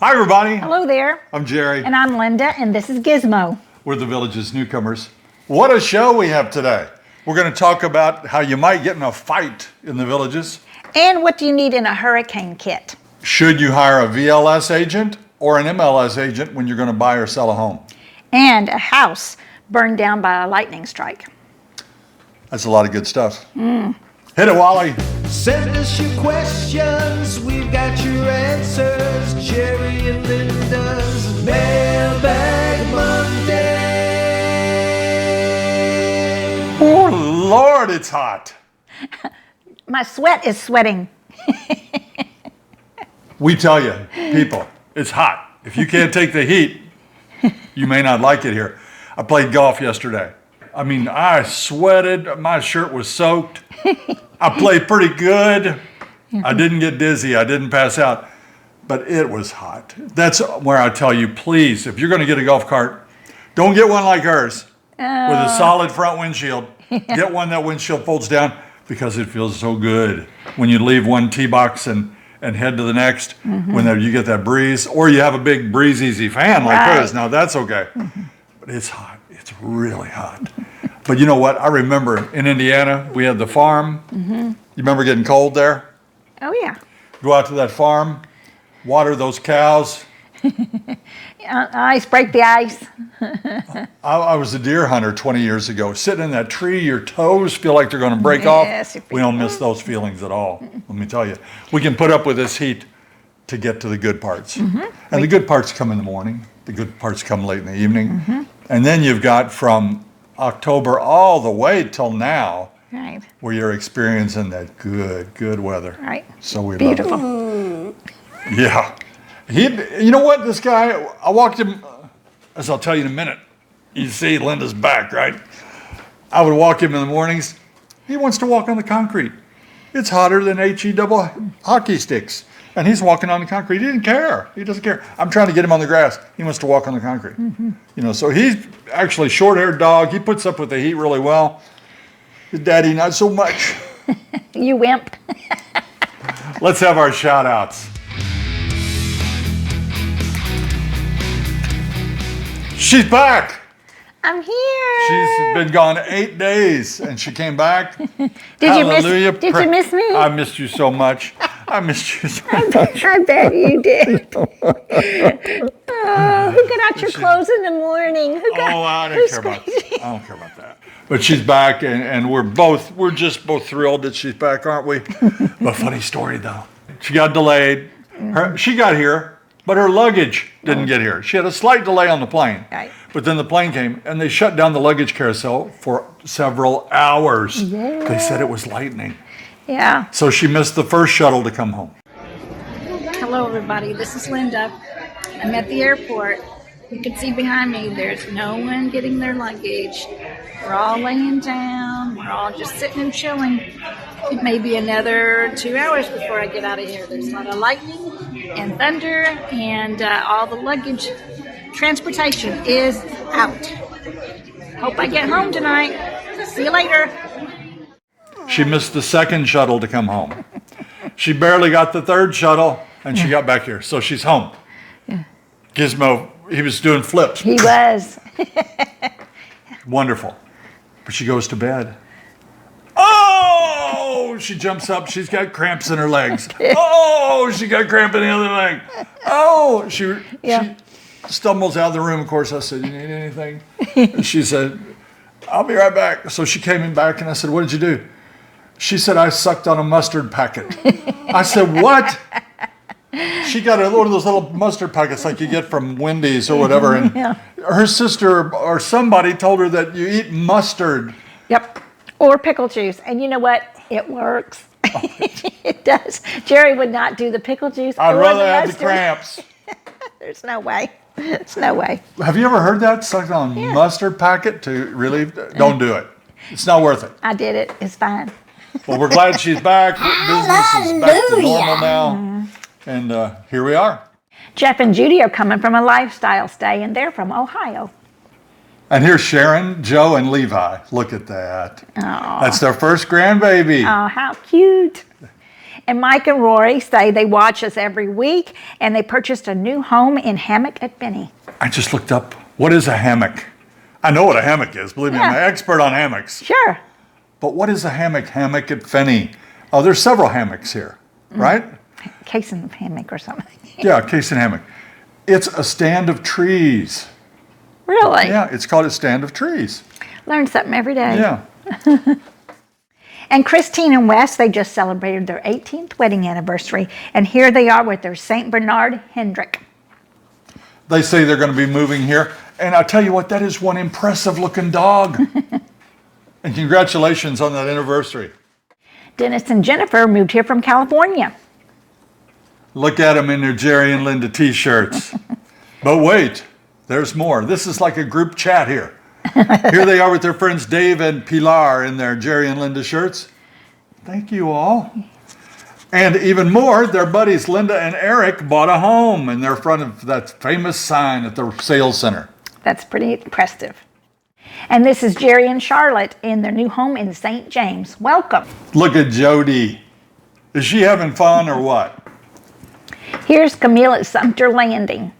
Hi, everybody. Hello there. I'm Jerry. And I'm Linda, and this is Gizmo. We're the Village's Newcomers. What a show we have today. We're going to talk about how you might get in a fight in the Villages. And what do you need in a hurricane kit? Should you hire a VLS agent or an MLS agent when you're going to buy or sell a home? And a house burned down by a lightning strike. That's a lot of good stuff. Hit it, Wally. Send us your questions, we've got your answers. Jerry and Linda's Mailbag Monday. Oh, Lord, it's hot. My sweat is sweating. We tell you, people, it's hot. If you can't take the heat, you may not like it here. I played golf yesterday. I mean, I sweated. My shirt was soaked. I played pretty good. I didn't get dizzy. I didn't pass out. But it was hot. That's where I tell you, please, if you're going to get a golf cart, don't get one like hers with a solid front windshield. Get one that windshield folds down because it feels so good when you leave one tee box and head to the next when you get that breeze. Or you have a big breeze easy fan like hers. Now, that's okay. But it's hot. It's really hot. But you know what? I remember in Indiana, we had the farm. You remember getting cold there? Oh, yeah. Go out to that farm, water those cows. Ice, break the ice. I was a deer hunter 20 years ago. Sitting in that tree, your toes feel like they're going to break Yes, off. We don't miss those feelings at all. Let me tell you. We can put up with this heat to get to the good parts. And the good parts come in the morning. The good parts come late in the evening. And then you've got from October all the way till now, Right. where you're experiencing that good weather. Right. So we Beautiful. love it. Yeah. You know what, this guy, I walked him, as I'll tell you in a minute. You see Linda's back, right? I would walk him in the mornings. He wants to walk on the concrete. It's hotter than HE double hockey sticks. And he's walking on the concrete. He didn't care. He doesn't care. I'm trying to get him on the grass. He wants to walk on the concrete. You know, so he's actually short-haired dog. He puts up with the heat really well. His daddy, not so much. You wimp. Let's have our shout-outs. She's back. I'm here. She's been gone 8 days, and she came back. Did you miss me? I missed you so much. I missed you so much. I bet you did. Who got out your clothes in the morning? I don't care about that. But she's back, and we're just both thrilled that she's back, aren't we? But funny story though. She got delayed. She got here, but her luggage didn't get here. She had a slight delay on the plane. Right. But then the plane came, and they shut down the luggage carousel for several hours. Yeah. They said it was lightning. Yeah. So she missed the first shuttle to come home. Hello, everybody. This is Linda. I'm at the airport. You can see behind me, there's no one getting their luggage. We're all laying down. We're all just sitting and chilling. It may be another 2 hours before I get out of here. There's a lot of lightning and thunder, and all the luggage transportation is out. Hope I get home tonight. See you later. She missed the second shuttle to come home. She barely got the third shuttle, and she got back here. So she's home. Yeah. Gizmo, he was doing flips. He was. Wonderful. But she goes to bed. Oh, she jumps up. She's got cramps in her legs. Oh, she got cramp in the other leg. Oh, she stumbles out of the room. Of course, I said, you need anything? And she said, I'll be right back. So she came in back, and I said, what did you do? She said, I sucked on a mustard packet. I said, what? She got one of those little mustard packets like you get from Wendy's or whatever. And her sister or somebody told her that you eat mustard. Yep. Or pickle juice. And you know what? It works. It does. Jerry would not do the pickle juice. I'd or rather the have mustard. the cramps. There's no way. There's no way. Have you ever heard that? Sucked on mustard packet to relieve? Don't do it. It's not worth it. I did it. It's fine. Well, we're glad she's back. Business is back to normal now. And here we are. Jeff and Judy are coming from a lifestyle stay, and they're from Ohio. And here's Sharon, Joe, and Levi. Look at that. Oh. That's their first grandbaby. Oh, how cute. And Mike and Rory say they watch us every week, and they purchased a new home in Hammock at Benny. I just looked up, what is a hammock? I know what a hammock is. Believe me, I'm an expert on hammocks. Sure. But what is a hammock? Hammock at Fenny. Oh, there's several hammocks here, right? Cason hammock or something. Yeah, Cason hammock. It's a stand of trees. Really? Yeah, it's called a stand of trees. Learn something every day. Yeah. And Christine and Wes, they just celebrated their 18th wedding anniversary, and here they are with their St. Bernard Hendrick. They say they're going to be moving here. And I'll tell you what, that is one impressive looking dog. And congratulations on that anniversary. Dennis and Jennifer moved here from California. Look at them in their Jerry and Linda t-shirts. But wait, there's more. This is like a group chat here. Here they are with their friends Dave and Pilar in their Jerry and Linda shirts. Thank you all. And even more, their buddies Linda and Eric bought a home in their front of that famous sign at the sales center. That's pretty impressive. And this is Jerry and Charlotte in their new home in St. James. Welcome. Look at Jody. Is she having fun or what? Here's Camille at Sumter Landing.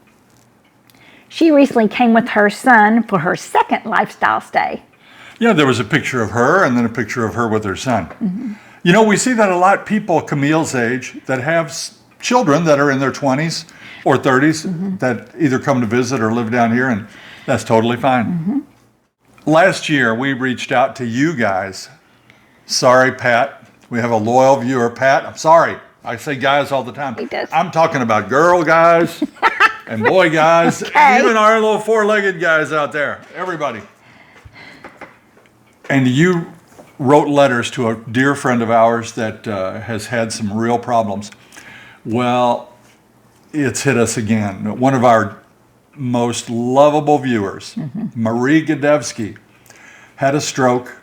She recently came with her son for her second lifestyle stay. Yeah, there was a picture of her and then a picture of her with her son. Mm-hmm. You know, we see that a lot, people Camille's age that have children that are in their 20s or 30s that either come to visit or live down here, and that's totally fine. Last year, we reached out to you guys. Sorry, Pat. We have a loyal viewer. Pat, I'm sorry. I say guys all the time. He does. I'm talking about girl guys and boy guys, Okay. even our little four-legged guys out there, everybody. And you wrote letters to a dear friend of ours that has had some real problems. Well, it's hit us again. One of our most lovable viewers, Marie Gadevsky, had a stroke,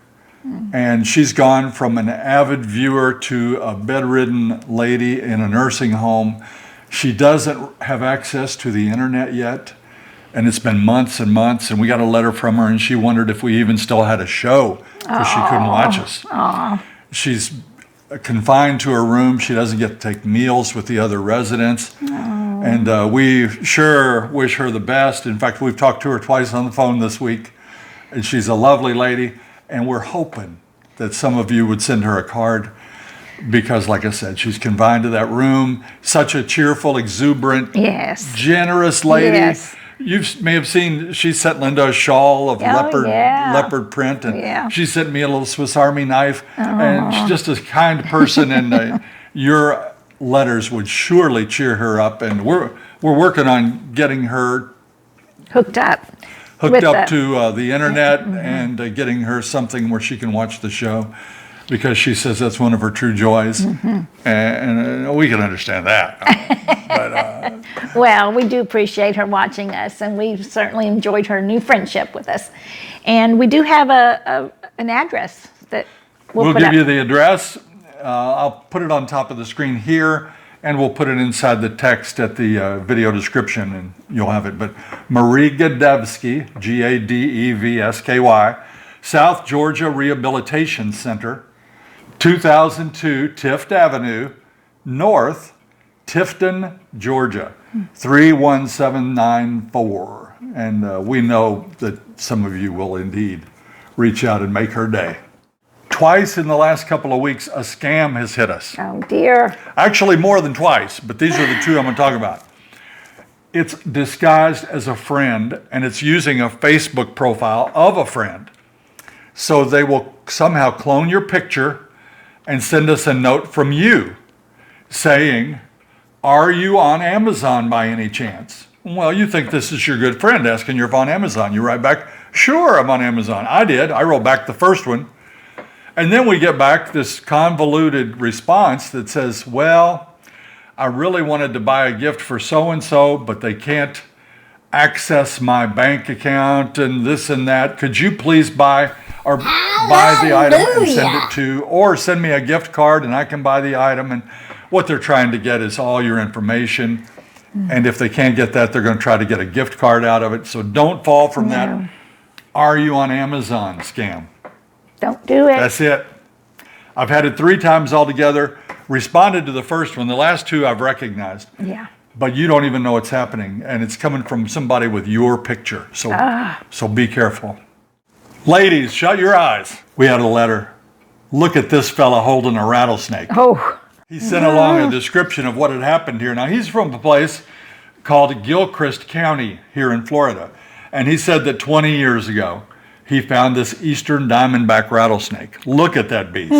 and she's gone from an avid viewer to a bedridden lady in a nursing home. She doesn't have access to the internet yet, and it's been months and months, and we got a letter from her, and she wondered if we even still had a show because she couldn't watch us. She's confined to her room. She doesn't get to take meals with the other residents. And we sure wish her the best. In fact, we've talked to her twice on the phone this week, and she's a lovely lady. And we're hoping that some of you would send her a card because, like I said, she's confined to that room. Such a cheerful, exuberant, generous lady. Yes. You may have seen, she sent Linda a shawl of leopard print, and she sent me a little Swiss Army knife. And she's just a kind person, and your letters would surely cheer her up. And we're working on getting her hooked up to the internet and getting her something where she can watch the show, because she says that's one of her true joys. And we can understand that. Well, we do appreciate her watching us, and we've certainly enjoyed her new friendship with us. And we do have an address that we'll put give up. you the address. I'll put it on top of the screen here, and we'll put it inside the text at the video description, and you'll have it. But Marie Gadevsky, Gadevsky, South Georgia Rehabilitation Center, 2002 Tift Avenue, North, Tifton, Georgia, 31794. And we know that some of you will indeed reach out and make her day. Twice in the last couple of weeks, a scam has hit us. Oh, dear. Actually, more than twice, but these are the two I'm going to talk about. It's disguised as a friend, and it's using a Facebook profile of a friend. So they will somehow clone your picture and send us a note from you saying, "Are you on Amazon by any chance?" Well, you think this is your good friend asking you if on Amazon. You write back, "Sure, I'm on Amazon." I did. I wrote back the first one. And then we get back this convoluted response that says, "Well, I really wanted to buy a gift for so-and-so, but they can't access my bank account and this and that. Could you please buy the item and send it to, or send me a gift card and I can buy the item?" And what they're trying to get is all your information. And if they can't get that, they're going to try to get a gift card out of it. So don't fall from that "Are you on Amazon" scam. Don't do it. That's it. I've had it 3 times altogether. responded to the first one. The last two I've recognized. Yeah. But you don't even know what's happening, and it's coming from somebody with your picture. So be careful. Ladies, shut your eyes. We had a letter. Look at this fella holding a rattlesnake. Oh. He sent along a description of what had happened here. Now, he's from a place called Gilchrist County here in Florida. And he said that 20 years ago, he found this eastern diamondback rattlesnake. Look at that beast.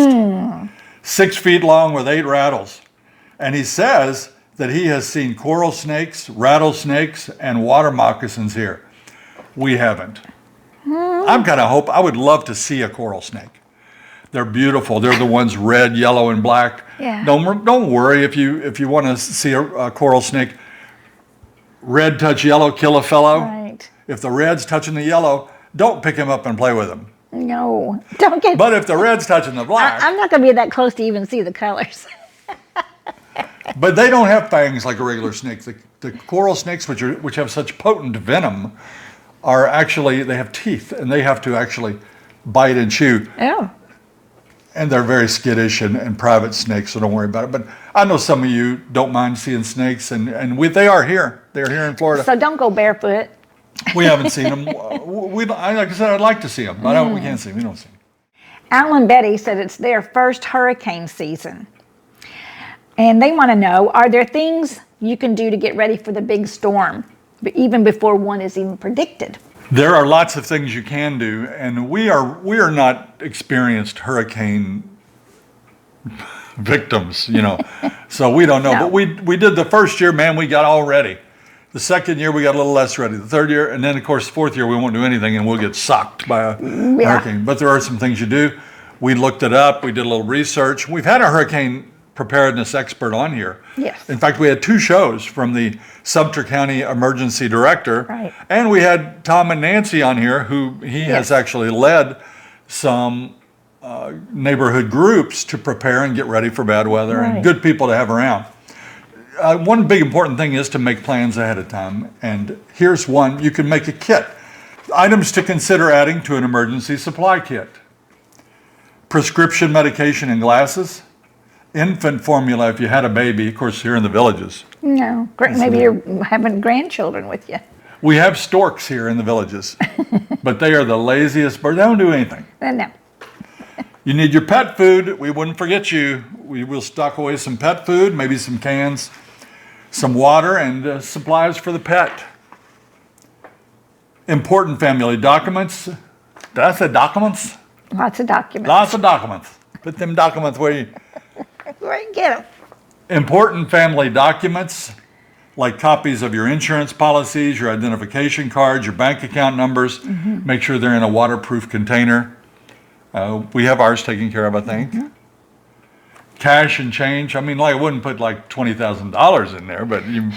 6 feet long with 8 rattles. And he says that he has seen coral snakes, rattlesnakes, and water moccasins here. We haven't. I would love to see a coral snake. They're beautiful. They're the ones red, yellow, and black. Yeah. Don't worry if you want to see a coral snake. Red touch yellow, kill a fellow. Right. If the red's touching the yellow, don't pick him up and play with him. No. Don't get... But if the red's touching the black... I'm not going to be that close to even see the colors. But they don't have fangs like a regular snake. The coral snakes, which have such potent venom, are actually, they have teeth, and they have to actually bite and chew. Oh. And they're very skittish and private snakes, so don't worry about it. But I know some of you don't mind seeing snakes, and they are here. They're here in Florida. So don't go barefoot. We haven't seen them. Like I said, I'd like to see them, but we can't see them. We don't see them. Al and Betty said it's their first hurricane season. And they want to know, are there things you can do to get ready for the big storm, even before one is even predicted? There are lots of things you can do, and we are not experienced hurricane victims, so we don't know. No. But we did the first year, man, we got all ready. The second year, we got a little less ready. The third year, and then, of course, the fourth year, we won't do anything, and we'll get socked by a hurricane. But there are some things you do. We looked it up. We did a little research. We've had a hurricane preparedness expert on here. Yes. In fact, we had 2 shows from the Sumter County Emergency Director. Right. And we had Tom and Nancy on here, who has actually led some neighborhood groups to prepare and get ready for bad weather, and good people to have around. One big important thing is to make plans ahead of time. And here's one. You can make a kit. Items to consider adding to an emergency supply kit. Prescription medication and glasses. Infant formula if you had a baby, of course, here in the villages. No. Maybe you're having grandchildren with you. We have storks here in the villages, but they are the laziest birds. They don't do anything. No. You need your pet food. We wouldn't forget you. We will stock away some pet food, maybe some cans, some water, and supplies for the pet. Important family documents. Did I say documents? Lots of documents. Lots of documents. Put them documents where you... Where you get them? Important family documents, like copies of your insurance policies, your identification cards, your bank account numbers. Make sure they're in a waterproof container. We have ours taken care of, I think. Cash and change. I mean, I wouldn't put like $20,000 in there, but you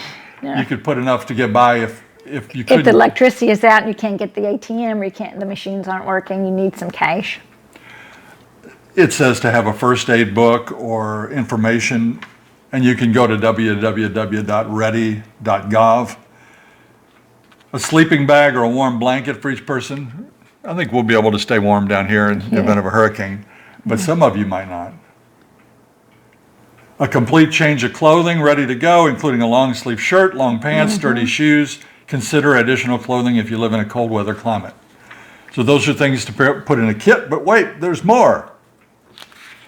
could put enough to get by if you couldn't. If the electricity is out and you can't get the ATM, or the machines aren't working, you need some cash. It says to have a first aid book or information, and you can go to www.ready.gov. A sleeping bag or a warm blanket for each person. I think we'll be able to stay warm down here in the event of a hurricane, but some of you might not. A complete change of clothing ready to go, including a long sleeve shirt, long pants, sturdy shoes. Consider additional clothing if you live in a cold weather climate. So those are things to put in a kit, but wait, there's more.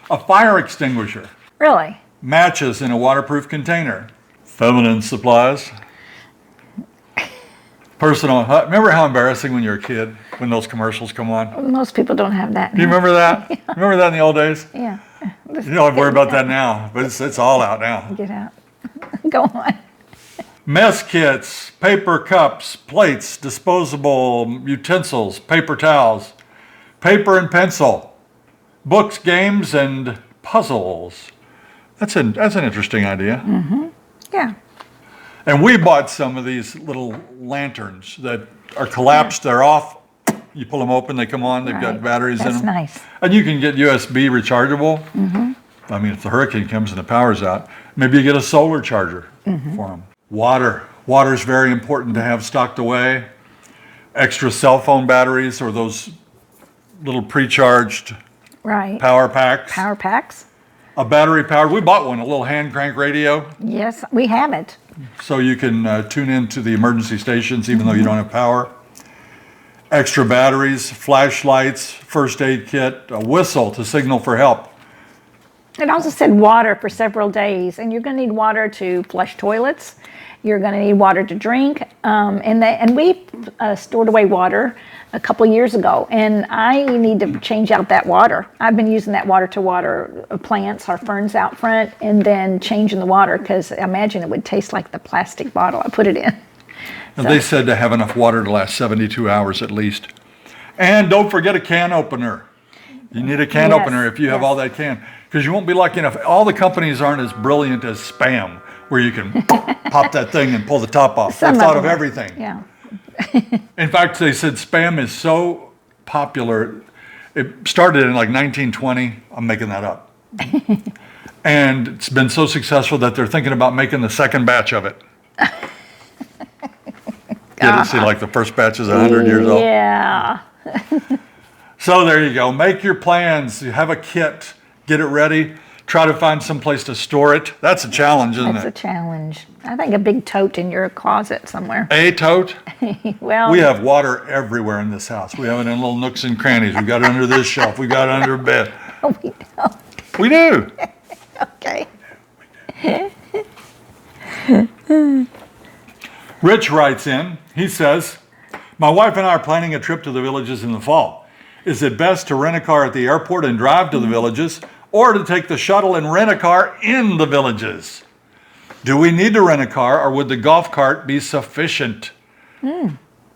A fire extinguisher. Really? Matches in a waterproof container. Feminine supplies. Personal. Remember how embarrassing when you're a kid when those commercials come on? Most people don't have that. Do you remember that? Remember that in the old days? Yeah. You don't worry about that now, but it's all out now. Get out. Go on. Mess kits, paper cups, plates, disposable utensils, paper towels, paper and pencil. Books, games, and puzzles. That's an interesting idea. Yeah. And we bought some of these little lanterns that are collapsed. They're off. You pull them open, they come on. They've got batteries in them. That's nice. And you can get USB rechargeable. I mean, if the hurricane comes and the power's out, maybe you get a solar charger for them. Water. Water is very important to have stocked away. Extra cell phone batteries or those little pre-charged Right. power packs. Power packs. a battery powered. We bought one, a little hand crank radio, Yes, we have it. so you can tune into the emergency stations even though you don't have power. Extra batteries, flashlights, first aid kit, a whistle to signal for help. It also said water for several days, and you're going to need water to flush toilets. You're going to need water to drink, and we stored away water a couple years ago, and I need to change out that water. I've been using that water to water plants, our ferns out front, and then changing the water because I imagine it would taste like the plastic bottle I put it in. And they said to have enough water to last 72 hours at least. And don't forget a can opener. You need a can Yes, opener if you have yes. all that can, because you won't be lucky enough. All the companies aren't as brilliant as Spam, where you can pop that thing and pull the top off. Some They've thought of them are. everything. Yeah. In fact, they said Spam is so popular. It started in like 1920. I'm making that up. And it's been so successful that they're thinking about making the second batch of it. Yeah, see, like the first batch is 100 years old. Yeah. So there you go. Make your plans. You have a kit. Get it ready. Try to find some place to store it. That's a challenge, isn't That's a it? challenge. I think a big tote in your closet somewhere. A tote. Well, We have water everywhere in this house. We have it in little nooks and crannies. We got it under this shelf. We got it under a bed. we don't. We do. Okay. Rich writes in. He says, "My wife and I are planning a trip to the villages in the fall. Is it best to rent a car at the airport and drive to the villages, or to take the shuttle and rent a car in the villages? Do we need to rent a car, or would the golf cart be sufficient?"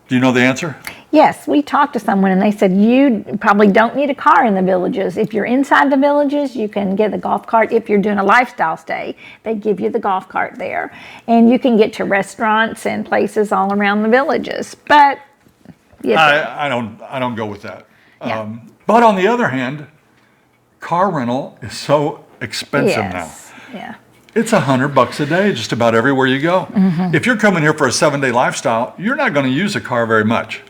Do you know the answer? Yes, we talked to someone and they said you probably don't need a car in the villages. If you're inside the villages, you can get the golf cart. If you're doing a lifestyle stay, they give you the golf cart there. And you can get to restaurants and places all around the villages. But yes, I don't go with that. Yeah. But on the other hand, car rental is so expensive now. yes. Yeah. It's $100 a day just about everywhere you go. If you're coming here for a 7-day lifestyle, you're not going to use a car very much.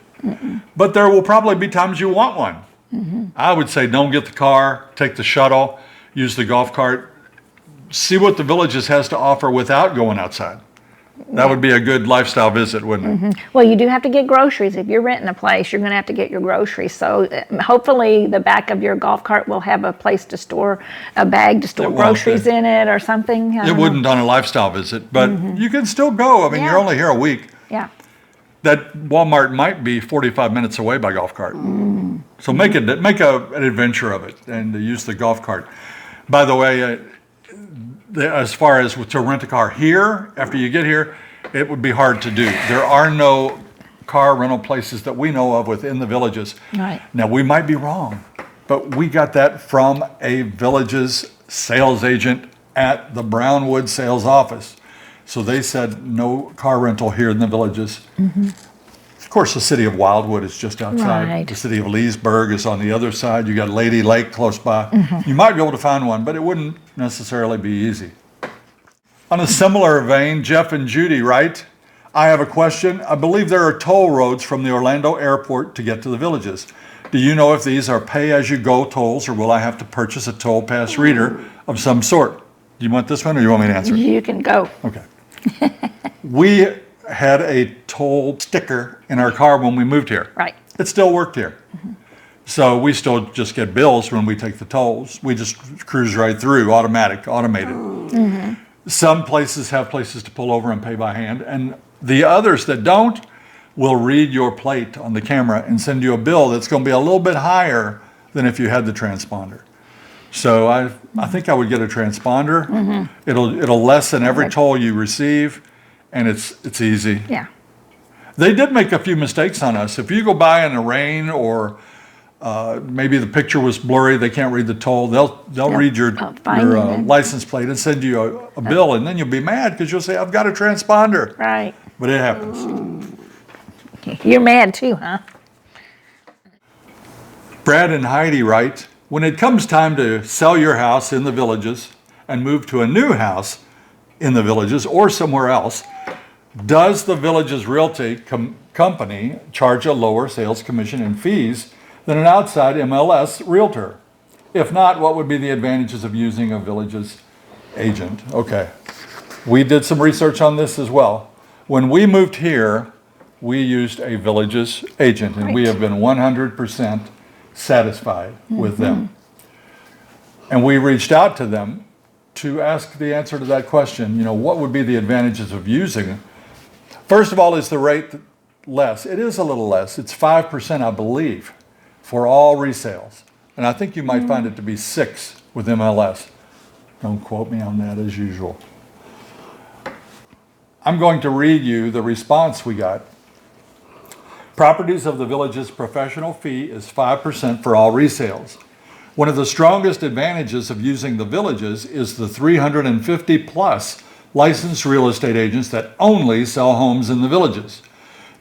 But there will probably be times you want one. I would say don't get the car, take the shuttle, use the golf cart, see what the Villages has to offer without going outside. That would be a good lifestyle visit, wouldn't it? Well, you do have to get groceries. If you're renting a place, you're going to have to get your groceries. So hopefully the back of your golf cart will have a place to store, a bag to store It won't. groceries in it or something. I It don't know. wouldn't on a lifestyle visit, but you can still go. I mean, Yeah. you're only here a week. Yeah. That Walmart might be 45 minutes away by golf cart. So make an adventure of it and use the golf cart. By the way, as far as to rent a car here, after you get here, it would be hard to do. There are no car rental places that we know of within the Villages. Right. Now, we might be wrong, but we got that from a Villages sales agent at the Brownwood sales office. So they said no car rental here in the Villages. Of course, the city of Wildwood is just outside. Right. The city of Leesburg is on the other side. You got Lady Lake close by. You might be able to find one, but it wouldn't necessarily be easy. On a similar vein, Jeff and Judy write, "I have a question. I believe there are toll roads from the Orlando airport to get to the Villages. Do you know if these are pay-as-you-go tolls, or will I have to purchase a toll pass reader of some sort?" Do you want this one, or you want me to answer it? You can go. Okay. We had a toll sticker in our car when we moved here. Right. It still worked here. So we still just get bills when we take the tolls. We just cruise right through, automated. Some places have places to pull over and pay by hand, and the others that don't will read your plate on the camera and send you a bill that's going to be a little bit higher than if you had the transponder. So I think I would get a transponder. It'll lessen every toll you receive, and it's easy. Yeah. They did make a few mistakes on us. If you go by in the rain, or maybe the picture was blurry, they can't read the toll, they'll read your fine you then. license plate and send you a bill, and then you'll be mad because you'll say, "I've got a transponder." Right. But it happens. You're mad too, huh? Brad and Heidi write, "When it comes time to sell your house in the Villages and move to a new house in the Villages or somewhere else, does the Villages Realty company charge a lower sales commission and fees than an outside MLS realtor? If not, what would be the advantages of using a village's agent? Okay. We did some research on this as well. When we moved here, we used a village's agent, and we have been 100% satisfied with them. And we reached out to them to ask the answer to that question. What would be the advantages of using it? First of all, is the rate less? It is a little less. It's 5%, I believe, for all resales. And I think you might find it to be 6 with MLS. Don't quote me on that as usual. I'm going to read you the response we got. Properties of the Village's professional fee is 5% for all resales. One of the strongest advantages of using the Villages is the 350 plus licensed real estate agents that only sell homes in the Villages.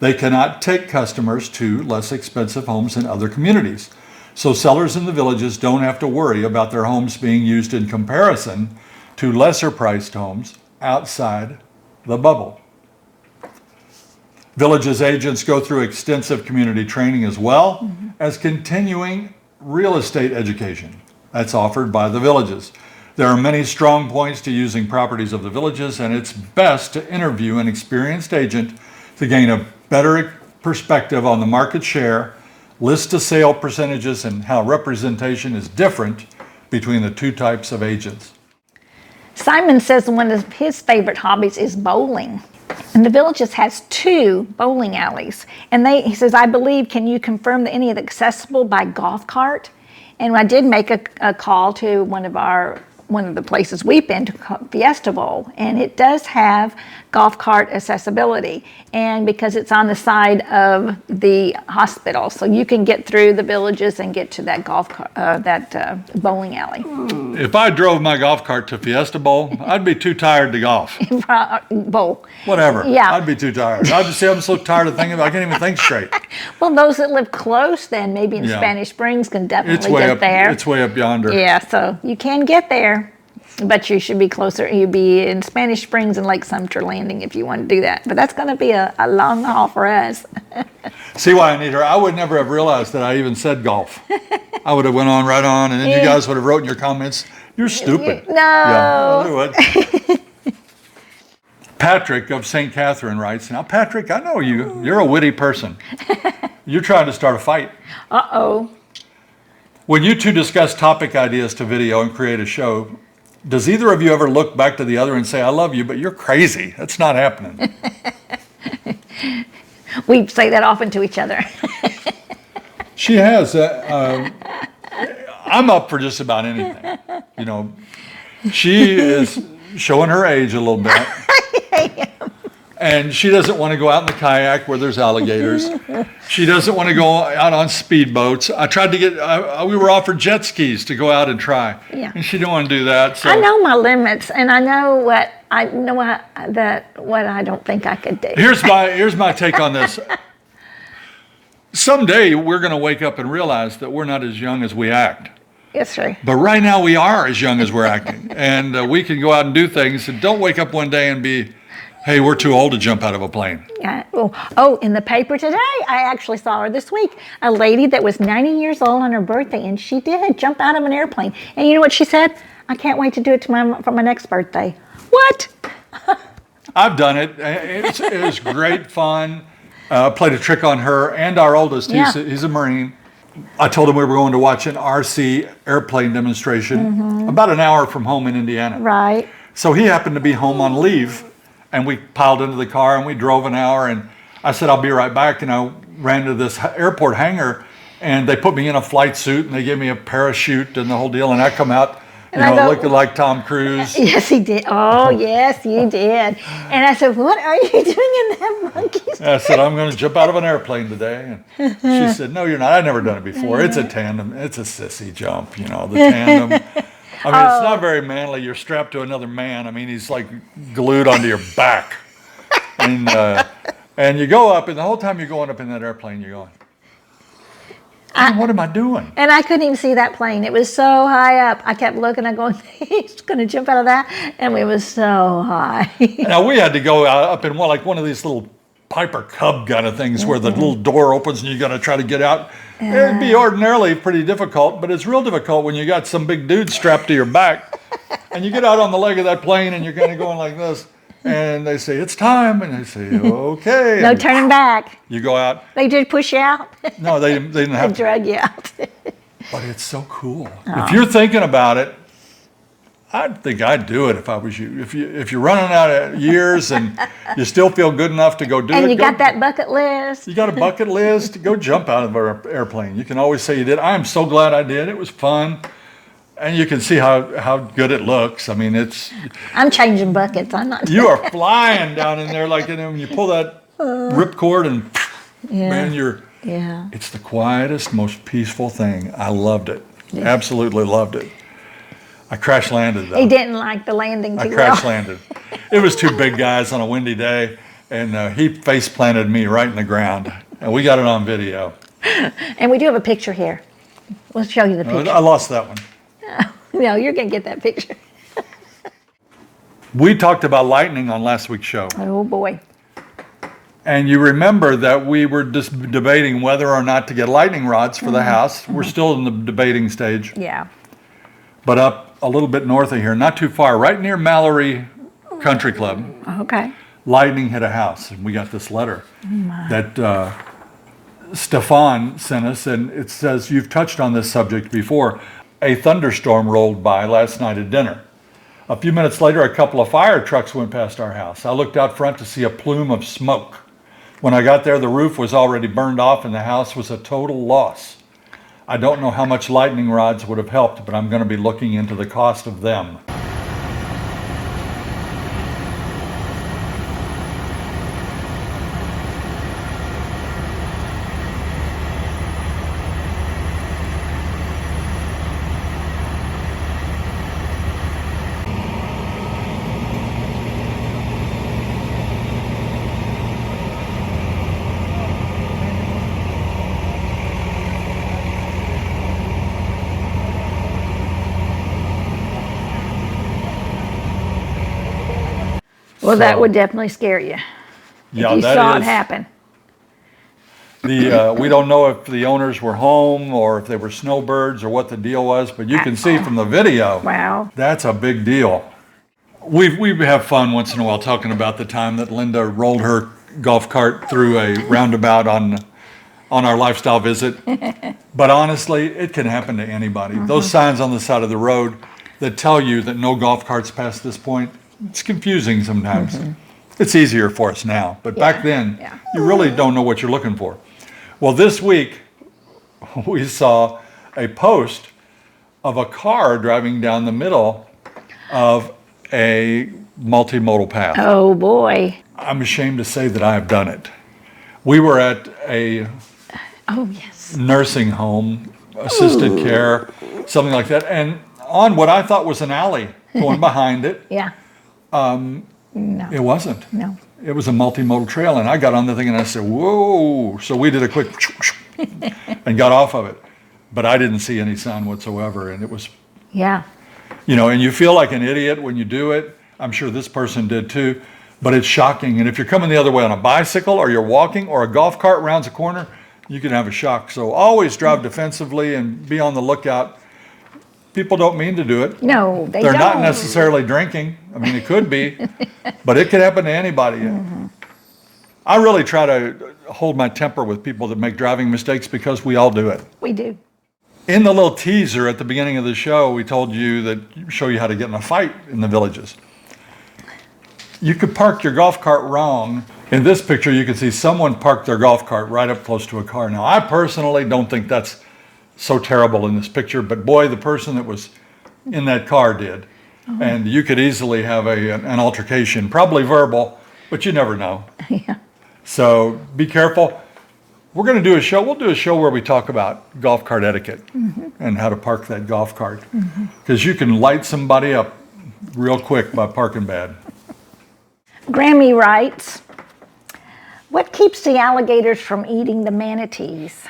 They cannot take customers to less expensive homes in other communities. So sellers in the Villages don't have to worry about their homes being used in comparison to lesser priced homes outside the bubble. Villages agents go through extensive community training as well as continuing real estate education that's offered by the Villages. There are many strong points to using properties of the Villages, and it's best to interview an experienced agent to gain a better perspective on the market share, list to sale percentages, and how representation is different between the two types of agents. Simon says one of his favorite hobbies is bowling. And the Villages has 2 bowling alleys. And he says, I believe, can you confirm that any of the accessible by golf cart? And I did make a call to one of the places we've been to, Fiesta Bowl, and it does have golf cart accessibility, and because it's on the side of the hospital, so you can get through the Villages and get to that bowling alley. If I drove my golf cart to Fiesta Bowl, I'd be too tired to golf. Bowl. Whatever. Yeah. I'd be too tired. I'm so tired of thinking about it, I can't even think straight. Well, those that live close then, maybe in Spanish Springs, can definitely get there. It's way up yonder. Yeah, so you can get there. But you should be closer. You'd be in Spanish Springs and Lake Sumter Landing if you want to do that. But that's going to be a long haul for us. See why I need her? I would never have realized that I even said golf. I would have went on right on, and then you guys would have wrote in your comments, "You're stupid." No. Yeah, they would. Patrick of St. Catherine writes, now Patrick, I know you. You're a witty person. You're trying to start a fight. Uh-oh. When you two discuss topic ideas to video and create a show, does either of you ever look back to the other and say, I love you, but you're crazy? That's not happening. We say that often to each other. She has. I'm up for just about anything. She is showing her age a little bit. And she doesn't want to go out in the kayak where there's alligators. She doesn't want to go out on speedboats. I tried to get, we were offered jet skis to go out and try. Yeah. And she didn't want to do that. So. I know my limits, and I know what I don't think I could do. Here's my take on this. Someday we're going to wake up and realize that we're not as young as we act. Yes, sir. But right now we are as young as we're acting. And we can go out and do things. And don't wake up one day and be, hey, we're too old to jump out of a plane. Yeah. Oh, in the paper today, I actually saw her this week. A lady that was 90 years old on her birthday, and she did jump out of an airplane. And you know what she said? I can't wait to do it for my next birthday. What? I've done it. It was great fun. Played a trick on her and our oldest. Yeah. He's a Marine. I told him we were going to watch an RC airplane demonstration about an hour from home in Indiana. Right. So he happened to be home on leave. And we piled into the car and we drove an hour, and I said, I'll be right back. And I ran to this airport hangar, and they put me in a flight suit and they gave me a parachute and the whole deal. And I come out, looking like Tom Cruise. Yes, he did. Oh, yes, you did. And I said, what are you doing in that monkey suit? I said, I'm going to jump out of an airplane today. And she said, no, you're not. I've never done it before. It's a tandem. It's a sissy jump, the tandem. I mean, it's not very manly. You're strapped to another man. I mean, he's like glued onto your back. And you go up, and the whole time you're going up in that airplane, you're going, what am I doing? And I couldn't even see that plane. It was so high up. I kept looking and going, he's going to jump out of that. And it was so high. Now, we had to go up in one of these little Piper Cub kind of things where the little door opens and you got to try to get out. It'd be ordinarily pretty difficult, but it's real difficult when you got some big dude strapped to your back and you get out on the leg of that plane and you're kind of going like this. And they say, it's time. And they say, okay. No And turning back. you go out. They did push you out. No, they didn't They have to. drug you out. But it's so cool. If you're thinking about it, I think I'd do it if I was you. If you're running out of years and you still feel good enough to go do it. And you got that bucket list. You got a bucket list, go jump out of an airplane. You can always say you did. I'm so glad I did. It was fun. And you can see how good it looks. I mean, I'm changing buckets. I'm not. you are flying down in there like, when you pull that ripcord and man, Yeah. it's the quietest, most peaceful thing. I loved it. Absolutely loved it. I crash landed though. He didn't like the landing I too crash well. landed. It was two big guys on a windy day, and he face planted me right in the ground, and we got it on video. And we do have a picture here. We'll show you the picture. I lost that one. No, you're going to get that picture. We talked about lightning on last week's show, Oh, boy. and you remember that we were just debating whether or not to get lightning rods for the house. We're still in the debating stage, Yeah. but up a little bit north of here, not too far, right near Mallory Country Club, Okay. lightning hit a house, and we got this letter that Stefan sent us, and it says, you've touched on this subject before. A thunderstorm rolled by last night at dinner. A few minutes later, a couple of fire trucks went past our house. I looked out front to see a plume of smoke. When I got there, the roof was already burned off and the house was a total loss. I don't know how much lightning rods would have helped, but I'm going to be looking into the cost of them. Well, that So- would definitely scare you. Yeah, If you that saw it is- happen. We don't know if the owners were home or if they were snowbirds or what the deal was, but you can see from the video, Wow. that's a big deal. We have fun once in a while talking about the time that Linda rolled her golf cart through a roundabout on our lifestyle visit. But honestly, it can happen to anybody. Those signs on the side of the road that tell you that no golf carts past this point, it's confusing sometimes. It's easier for us now, but back then, yeah. you really don't know what you're looking for. Well, this week, we saw a post of a car driving down the middle of a multimodal path. Oh, boy. I'm ashamed to say that I have done it. We were at a Oh, yes. nursing home, assisted care, something like that, and on what I thought was an alley going behind it, Yeah. No. it wasn't. No. It was a multimodal trail, and I got on the thing and I said, whoa. So we did a quick and got off of it. But I didn't see any sign whatsoever, and it was, Yeah. and you feel like an idiot when you do it. I'm sure this person did too, but it's shocking. And if you're coming the other way on a bicycle or you're walking or a golf cart rounds a corner, you can have a shock. So always drive defensively and be on the lookout. People don't mean to do it. No, they They're don't. not necessarily drinking. I mean, it could be, but it could happen to anybody. I really try to hold my temper with people that make driving mistakes because we all do it. We do. In the little teaser at the beginning of the show, we told you that show you how to get in a fight in the villages. You could park your golf cart wrong. In this picture, you can see someone parked their golf cart right up close to a car. Now, I personally don't think that's so terrible in this picture, but boy, the person that was in that car did. And you could easily have an altercation, probably verbal, but you never know. Yeah. So be careful. We're going to do a show. We'll do a show where we talk about golf cart etiquette and how to park that golf cart. Because you can light somebody up real quick by parking bad. Grammy writes, what keeps the alligators from eating the manatees?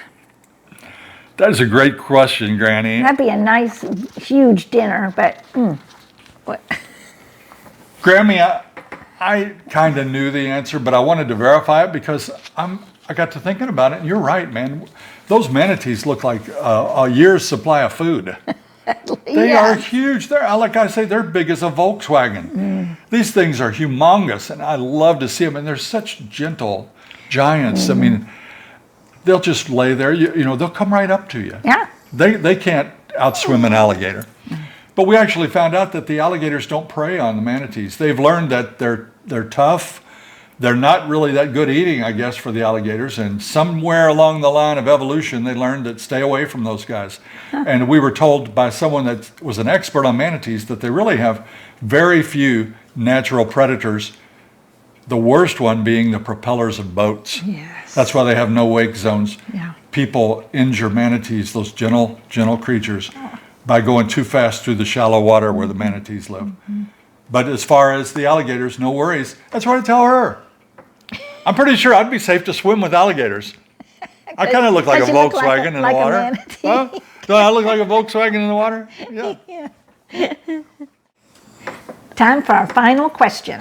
That is a great question, Granny. That'd be a nice, huge dinner, but what? Grammy, I kind of knew the answer, but I wanted to verify it because I got to thinking about it, and you're right, man. Those manatees look like a year's supply of food. They are huge. They're, like I say, they're big as a Volkswagen. These things are humongous, and I love to see them. And they're such gentle giants. I mean, they'll just lay there. You know, they'll come right up to you. Yeah. They can't outswim an alligator. But we actually found out that the alligators don't prey on the manatees. They've learned that they're tough. They're not really that good eating, I guess, for the alligators. And somewhere along the line of evolution, they learned to stay away from those guys. And we were told by someone that was an expert on manatees that they really have very few natural predators, the worst one being the propellers of boats. Yes. That's why they have no wake zones. Yeah. People injure manatees, those gentle creatures, by going too fast through the shallow water where the manatees live. But as far as the alligators, no worries. That's what I tell her. I'm pretty sure I'd be safe to swim with alligators. I kind of look like a Volkswagen in the water. Huh? Do I look like a Volkswagen in the water? Yeah. Time for our final question.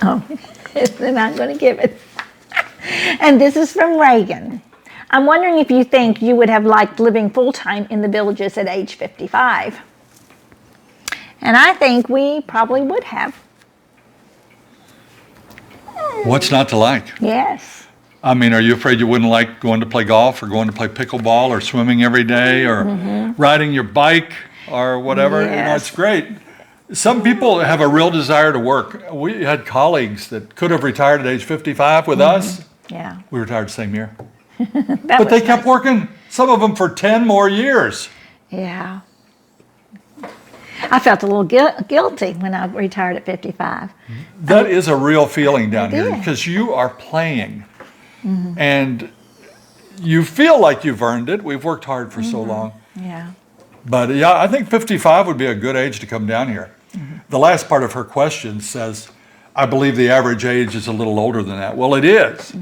Oh, they're not going to give it. And this is from Reagan. I'm wondering if you think you would have liked living full-time in the villages at age 55. And I think we probably would have. What's not to like? Yes. I mean, are you afraid you wouldn't like going to play golf or going to play pickleball or swimming every day or riding your bike or whatever? Yes. You know, it's great. Some people have a real desire to work. We had colleagues that could have retired at age 55 with us. Yeah. We retired the same year. That But they was kept nice. working, some of them for 10 more years. Yeah. I felt a little guilty when I retired at 55. That is a real feeling down It here is. because you are playing and you feel like you've earned it. We've worked hard for so long. Yeah. But yeah, I think 55 would be a good age to come down here. The last part of her question says, I believe the average age is a little older than that. Well, it is.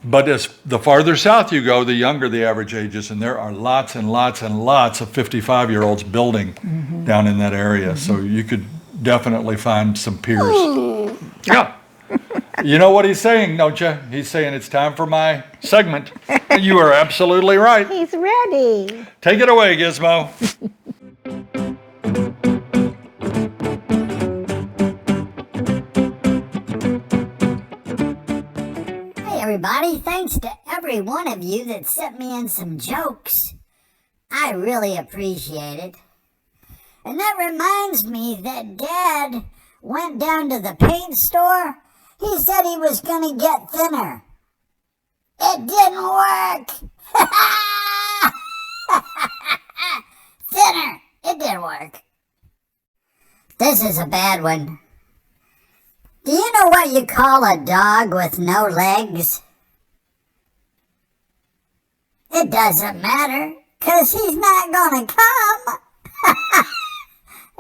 But as the farther south you go, the younger the average age is. And there are lots and lots and lots of 55-year-olds building down in that area. So you could definitely find some peers. Yeah. You know what he's saying, don't you? He's saying it's time for my segment. You are absolutely right. He's ready. Take it away, Gizmo. Hey everybody, thanks to every one of you that sent me in some jokes. I really appreciate it. And that reminds me that Dad went down to the paint store. He said he was gonna get thinner. It didn't work! Thinner! It didn't work. This is a bad one. Do you know what you call a dog with no legs? It doesn't matter, 'cause he's not gonna come.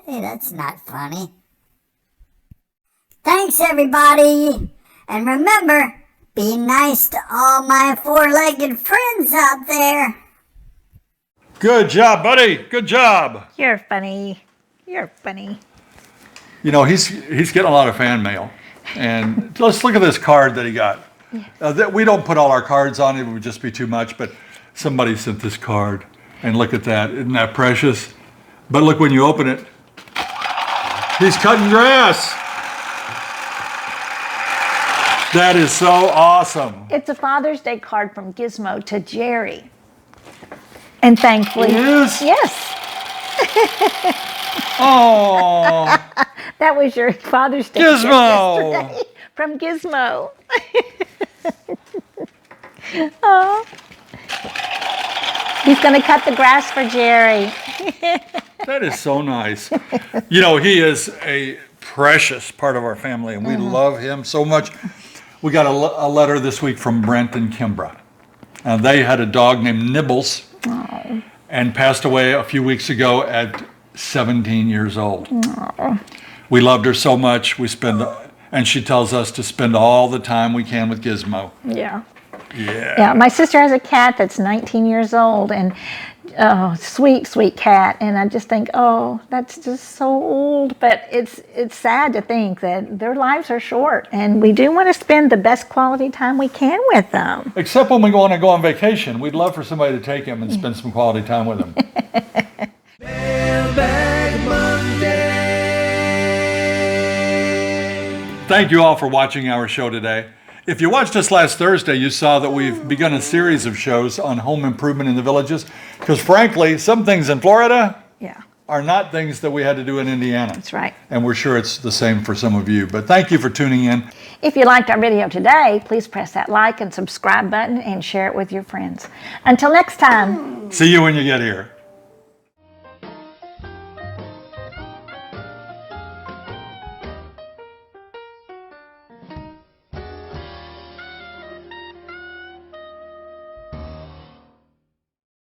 Hey, that's not funny. Thanks, everybody. And remember, be nice to all my four-legged friends out there. Good job, buddy. Good job. You're funny. You're funny. You know, he's getting a lot of fan mail. And let's look at this card that he got. We don't put all our cards on, it would just be too much, but somebody sent this card. And look at that. Isn't that precious? But look, when you open it, he's cutting grass. That is so awesome. It's a Father's Day card from Gizmo to Jerry. And thankfully, It is? yes, Oh, that was your Father's Day gift Gizmo. yesterday from Gizmo. Oh, he's going to cut the grass for Jerry. That is so nice. You know, he is a precious part of our family, and we love him so much. We got a letter this week from Brent and Kimbra. They had a dog named Nibbles and passed away a few weeks ago at 17 years old. We loved her so much. And she tells us to spend all the time we can with Gizmo. Yeah. Yeah. Yeah, my sister has a cat that's 19 years old, and sweet, sweet cat. And I just think, oh, that's just so old. But it's sad to think that their lives are short, and we do want to spend the best quality time we can with them. Except when we want to go on vacation. We'd love for somebody to take him and spend some quality time with him. Mailbag Monday. Thank you all for watching our show today. If you watched us last Thursday, you saw that we've begun a series of shows on home improvement in the villages. Because frankly, some things in Florida Yeah, are not things that we had to do in Indiana. that's right. And we're sure it's the same for some of you. But thank you for tuning in. If you liked our video today, please press that like and subscribe button and share it with your friends. Until next time. See you when you get here.